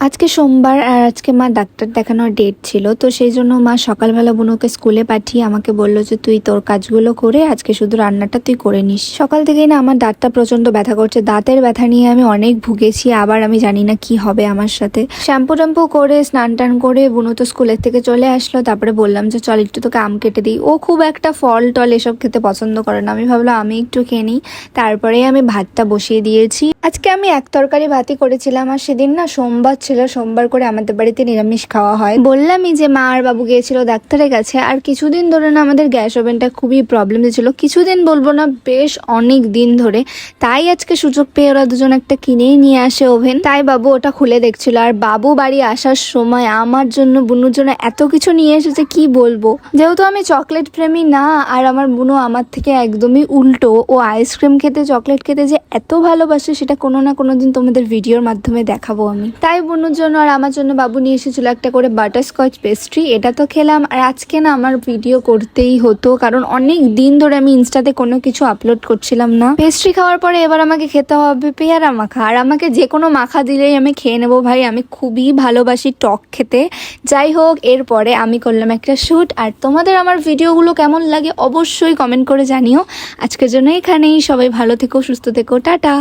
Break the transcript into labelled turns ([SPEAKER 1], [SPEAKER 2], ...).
[SPEAKER 1] আজকে সোমবার আর আজকে মা ডাক্তার দেখানোর ডেট ছিল, তো সেই জন্য মা সকালবেলা বুনুকে স্কুলে পাঠিয়ে আমাকে বললো যে তুই তোর কাজগুলো করে আজকে শুধু রান্নাটা তুই করে নিস। সকাল থেকেই না আমার দাঁতটা প্রচন্ড ব্যথা করছে, দাঁতের ব্যথা নিয়ে আমি অনেক ভুগেছি, আবার আমি জানি না কি হবে আমার সাথে। শ্যাম্পু ট্যাম্পু করে স্নান টান করে বুনু তো স্কুলের থেকে চলে আসলো, তারপরে বললাম যে চল একটু তোকে আম কেটে দিই। ও খুব একটা ফল টল এসব খেতে পছন্দ করে না, আমি ভাবলাম আমি একটু খেয়ে নিই। তারপরে আমি ভাতটা বসিয়ে দিয়েছি। আজকে আমি এক তরকারি ভাতই করেছিলাম, আর সেদিন না সোমবার ছিল, সোমবার করে আমাদের বাড়িতে নিরামিষ খাওয়া হয়। বললামই যে মা আর বাবু গিয়েছিল ডাক্তারের কাছে, আর কিছুদিন ধরে না আমাদের গ্যাস ওভেনটা খুবই প্রবলেম দিয়েছিল, কিছুদিন বলবো না বেশ অনেক দিন ধরে। তাই আজকে সুযোগ পেয়ে ওরা দুজন একটা কিনেই নিয়ে আসে ওভেন, তাই বাবু ওটা খুলে দেখছিল। আর বাবু বাড়ি আসার সময় আমার জন্য বুনুর জন্য এত কিছু নিয়ে এসেছে কি বলবো। যেহেতু আমি চকলেট প্রেমী না, আর আমার বুনু আমার থেকে একদমই উল্টো, ও আইসক্রিম খেতে চকলেট খেতে যে এত ভালোবাসে সেটা কোনো না কোনো দিন তোমাদের ভিডিওর মাধ্যমে দেখাবো আমি। তাই বুনুর জন্য আর আমার জন্য বাবু নিয়ে এসেছিল একটা করে বাটারস্কচ পেস্ট্রি, এটা তো খেলাম। আর আজকে না আমার ভিডিও করতেই হতো, কারণ অনেক দিন ধরে আমি ইনস্টাতে কোনো কিছু আপলোড করছিলাম না। পেস্ট্রি খাওয়ার পরে এবার আমাকে খেতে হবে পেয়ারা মাখা, আর আমাকে যে কোনো মাখা দিলেই আমি খেয়ে নেবো ভাই, আমি খুবই ভালোবাসি টক খেতে। যাই হোক, এরপরে আমি করলাম একটা শ্যুট। আর তোমাদের আমার ভিডিওগুলো কেমন লাগে অবশ্যই কমেন্ট করে জানিও। আজকের জন্য এখানেই, সবাই ভালো থেকো, সুস্থ থেকো, টাটা।